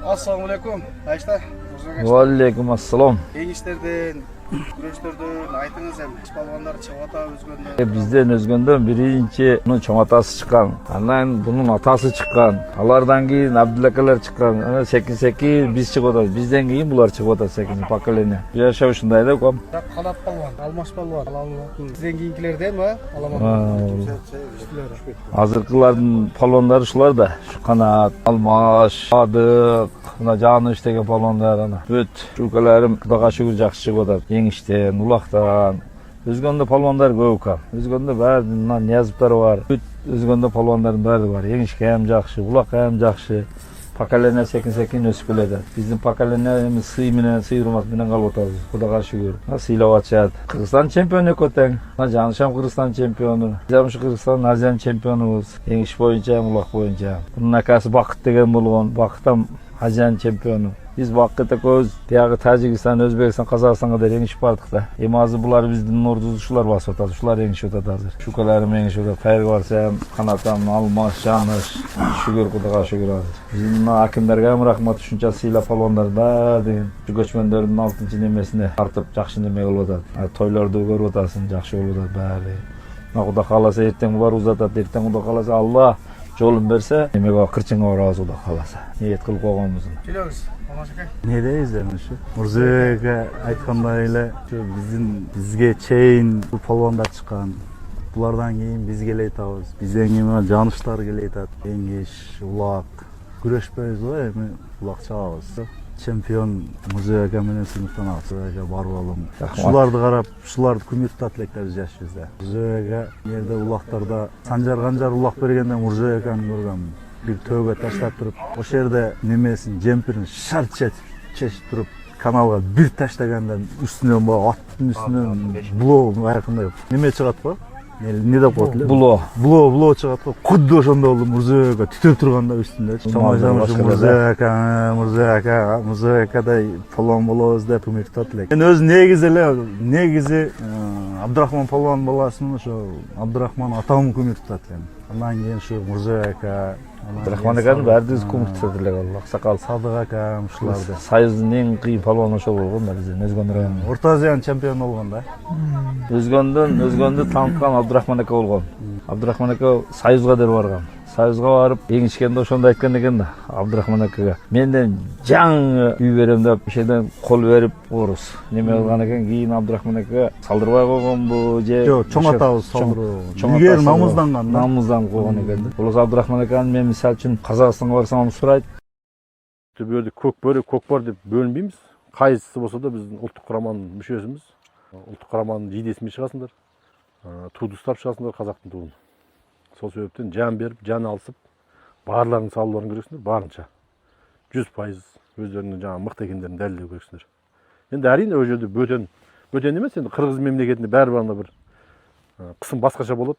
Assalamu alaikum. Ayşta. Валейкум ассалам. Еңіштерден, күрөштөрдөн айтыңыз эми. Балбандар чыгып ата өзгөндө. Бизден өзгөндөн биринчи мунун чоң атасы чыккан. Андан бунун атасы чыккан. Алардан кийин Абдулакалар чыккан. Анан секин биз чыгып атабыз. Бизден кийин булар чыгып атат секин поколение. Жашоо ушундай да ком. Канат балбан, алмаш балбан. Бизден кийинкилерден ба? Аламан. Азыркылардын палондары ушулар да. Ушу Канат, Алмаш, Адык, мына Жаныш деген палондар ана. Бүт укаларым Кудайга шүгүр жакшы чыгып атат. Еңиштен, Улактан. Өзгөндө палондар көп экен. Өзгөндө баары Ниязовдор бар. Бүт өзгөндө палондардын баары бар. Еңишке ham жакшы, Улакка ham жакшы. Поколение секин өсүп келет. Биздин поколение сый менен, сый урмат менен калып атабыз. Кудайга шүгүр. Сыйлап атышат. Кыргызстан чемпиону экотең. Жаныш ham Кыргызстан чемпиону. Биз ham ушу Кыргызстан Азиян чемпионубуз. Еңиш боюнча, Улак боюнча. Мунун акасы Бакыт деген болгон. Бакыт ham Азиян чемпиону. Биз Бакыт экөөбүз тиягы Тажикстан, Өзбекстан, Казакстанга да еңишип бардык да. Эми азыр булар биздин ордубузчулар басып атат. Ушулар еңишип атат азыр. Шукаларым еңишип атат. Кайры барсам, Канатам, Алмаш, Жаныш. Шүгүр Кудайга шүгүр азыр. Биздин акимдерге ham рахмат, ушунча сыйлап палондар да деген. Көчмөндөрдүн 6-немесине тартып жакшы неме кылып атат. Тойлорду көрүп атасың, жакшы болуп атат баары. Кудай кааласа эртең булар узатат, эртең Кудай кааласа Алла жолун берсе, эмеге кырчыңга барабыз Кудай кааласа. Ниет кылып койгонбуз. Келебиз. Не дейсиз эми ушу? Мурзабек айткандай эле бизге чейин бул полвондар чыккан. Булардан кийин биз келе атабыз. Бизден кийин Жаныштар келе атат. Еңиш, Улак күрөшпөйбүз го эми Улак чабабыз. Чемпион Мурзабек менен сыйныктанабыз. Бар болуң. Ушуларды карап, ушуларды күмүт тутат электе биз жашыбызда. Мурзабек жерде Улактарда Санжар Улак бергенде Мурзабекни көргөм. Bir tövbe taşlap durup, o şerde nemesini, jemperini şart çeşip durup, kanalga bir taşlagandan üstünden bu attın üstünden bulo ayakında yok. Neme çıgat bu? Ne de koydu? Bulo çıgat bu. Kuddu oşanda oldu Murzaaka tütüp durganda üstünde. Çamaşamış Murzaaka da falan bolabız da pümür tutatılak. Ben öz negizi Abdurrahman Palvan balasının şu Abdurrahman atamın kümür tutatılak. Ondan keyin şu Murzaaka Abdurrahman akаны баардыгыбыз көмүктөдүр эле Алла сакал. Садык акам ушуларды. Союздун эң кыйын палваны ошол болгон да бизден өзгөн районунда. Орто Азиянын чемпиону болгон да. Өзгөндөн таныткан Абдурахман ака болгон. Абдурахман ака Союзга деле барган. Союзга барып еңишкенде ошондо айткан экен да Абдурахман акага. Менден жаңы үй берем деп ишеден кол берип орус. Неме кылган экен, кийин Абдурахман ака салдырбай койгонбу же? Жок, чоң атабыз салдыруу. Үйгө намызданган да. Намыздан койгон экен да. Болсо Абдурахман аканы мен мисалы үчүн Казакстанга барсам сурайт. Төбөлдө көкбөр деп бөлүнбөйбүз. Кайсысы болсо да биздин улуттук кураманын мүчөсүбүз. Улуттук кураманын жийдесине чыгасыңдар. Тууду устап чыгасыңдар казактын туун. Сол себептен жан берип, жан алысып, баарларын салууларың керексиңер, барынча. 100% өздөрүнүн жаңа мыкты экендерин далилдөө керексиңер. Эndi әрине ол жерде бөтен эмес, енді Кыргыз мемлекетинде баарыбарында бир кысым башкача болот.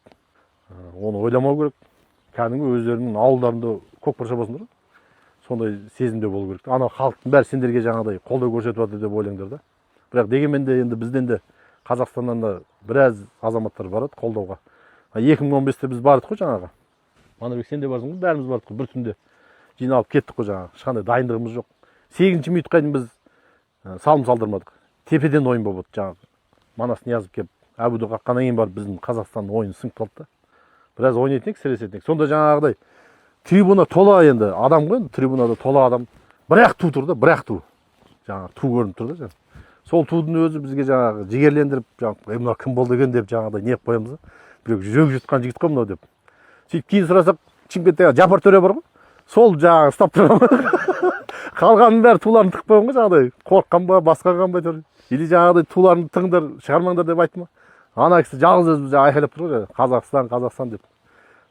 Оны ойламау керек. Кәдімгі өздерінің ауылдарында көкпар шабасыңдар. Сондай сезімде болу керек. Ана халықтың бәрі сендерге жаңағыдай қолдау көрсетіп жатыр деп ойлаңдар да. Бірақ дегенмен де енді бізден де Қазақстаннан да біраз азаматтар барады қолдауға. 2015-те біз бардық қой жаңағы. Манарбек сен де барсың ғой, бәріміз бардық қой, бір түнде жиналып кеттік қой жаңағы. Ешқандай дайындығымыз жоқ. 8-ші минутқа дейін біз салым салдырмадық. Тепеден ойын болып отыр жаңағы. Манас Ниязов келіп, әбуді қаққаннан кейін барып біздің Қазақстанның ойыны сынып қалды да. Біраз ойнайтын ек, сіресетін ек. Сонда жаңағыдай трибуна тола енді адам ғой, трибунада тола адам. Бірақ ту тұр да, бірақ ту. Жаңағы ту көрініп тұр да жаңағы. Сол тудың өзі бізге жаңағы жігерлендіріп, жаңағы мына кім болды екен деп жаңағыдай неп қоямыз да. Біреу жүрек жұтқан жігіт қой мынау деп. Сөйтіп кейін сұрасақ, Шымкенттегі Жапар төре бар ғой. Сол жаңағы ұстап тұрған. Қалғанның бәрі туларын тығып қойған ғой жаңағыдай. Қорыққан ба, басқарған ба әйтеуір. Или жаңағыдай туларын тыңдар, шығармаңдар деп айтты ма? Ана кісі жалғыз өзі айқайлап тұр ғой, Қазақстан деп.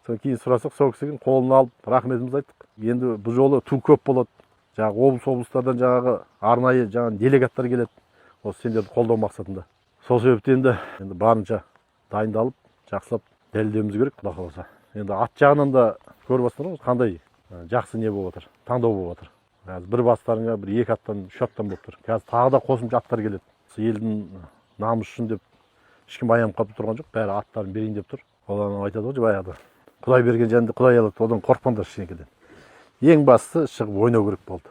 Содан кейін сұрасақ, сол кісіге қолын алып, рахметімізді айттық. Енді бұл жолы ту көп болады. Жаңағы облыстардан жаңағы арнайы жаңағы делегаттар келеді. Осы сендерді қолдау мақсатында. Сол себептен енді барынша дайындалып, жақсылап дәлелдеуіміз керек, Құдай қаласа. Енді ат жағынан да көріп жатсыңдар ғой, қандай жақсы не болып жатыр, таңдау болып жатыр. Қазір бір бастарыңа бір 2 аттан, 3 аттан болып тұр. Қазір тағы да қосымша аттар келеді. Елдің намысы үшін деп ешкім аянып қалып тұрған жоқ, бәрі аттарын берейін деп тұр. Олар айтады ғой баяғыда. Құдай берген жанды Құдай алады, одан қорықпаңдар ештеңеден. Ең бастысы шығып ойнау керек болды.